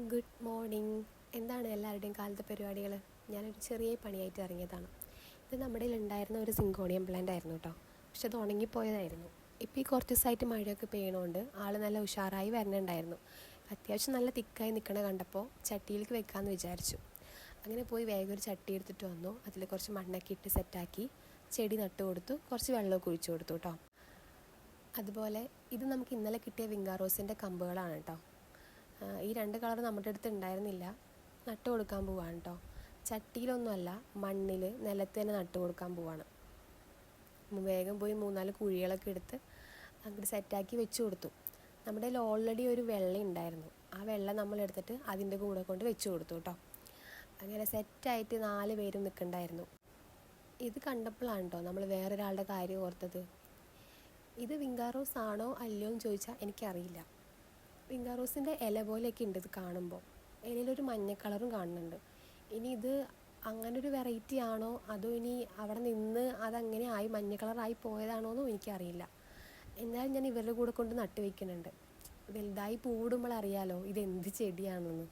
Good morning. എന്താണ് എല്ലാവരുടെയും കാലത്തെ പരിപാടികൾ? ഞാനൊരു ചെറിയ പണിയായിട്ട് ഇറങ്ങിയതാണ്. ഇത് നമ്മുടെ ഉണ്ടായിരുന്ന ഒരു സിങ്കോണിയം പ്ലാന്റ് ആയിരുന്നു കേട്ടോ. പക്ഷെ അത് ഉണങ്ങിപ്പോയതായിരുന്നു. ഇപ്പോൾ ഈ കുറച്ച് ദിവസമായിട്ട് മഴയൊക്കെ പെയ്യണോണ്ട് ആൾ നല്ല ഉഷാറായി വരണുണ്ടായിരുന്നു. അത്യാവശ്യം നല്ല തിക്കായി നിൽക്കണ കണ്ടപ്പോൾ ചട്ടിയിലേക്ക് വെക്കാമെന്ന് വിചാരിച്ചു. അങ്ങനെ പോയി വേഗം ഒരു ചട്ടി എടുത്തിട്ട് വന്നു. അതിൽ കുറച്ച് മണ്ണൊക്കെ ഇട്ട് സെറ്റാക്കി ചെടി നട്ടു കൊടുത്തു. കുറച്ച് വെള്ളമൊക്കെ ഒഴിച്ചു കൊടുത്തു കേട്ടോ. അതുപോലെ ഇത് നമുക്ക് ഇന്നലെ കിട്ടിയ വിങ്കാറോസിൻ്റെ കമ്പുകളാണ് കേട്ടോ. ഈ രണ്ട് കളർ നമ്മുടെ അടുത്ത് ഉണ്ടായിരുന്നില്ല. നട്ട് കൊടുക്കാൻ പോവാണ് കേട്ടോ. ചട്ടിയിലൊന്നുമല്ല, മണ്ണിൽ നിലത്ത് തന്നെ നട്ട് കൊടുക്കാൻ പോവാണ്. വേഗം പോയി 3-4 കുഴികളൊക്കെ എടുത്ത് അങ്ങോട്ട് സെറ്റാക്കി വെച്ച് കൊടുത്തു. നമ്മുടെ കയ്യിൽ ഓൾറെഡി ഒരു വെള്ള ഉണ്ടായിരുന്നു. ആ വെള്ളം നമ്മളെടുത്തിട്ട് അതിൻ്റെ കൂടെ കൊണ്ട് വെച്ച് കൊടുത്തു കേട്ടോ. അങ്ങനെ സെറ്റായിട്ട് 4 പേരും നിൽക്കണ്ടായിരുന്നു. ഇത് കണ്ടപ്പോഴാണ് കേട്ടോ നമ്മൾ വേറൊരാളുടെ കാര്യം ഓർത്തത്. ഇത് വിങ്കാറോസ് ആണോ അല്ലയോ എന്ന് ചോദിച്ചാൽ എനിക്കറിയില്ല. വിങ്കാറോസിൻ്റെ ഇല പോലെയൊക്കെ ഉണ്ട് ഇത് കാണുമ്പോൾ. ഇലയിലൊരു മഞ്ഞ കളറും കാണുന്നുണ്ട്. ഇനി ഇത് അങ്ങനൊരു വെറൈറ്റി ആണോ അതോ ഇനി അവിടെ നിന്ന് അതങ്ങനെ ആയി മഞ്ഞ കളറായി പോയതാണോ എന്നും എനിക്കറിയില്ല. എന്തായാലും ഞാൻ ഇവരുടെ കൂടെ കൊണ്ട് നട്ട് വയ്ക്കുന്നുണ്ട്. വലുതായി പൂവിടുമ്പോൾ അറിയാലോ ഇതെന്ത് ചെടിയാണെന്ന്.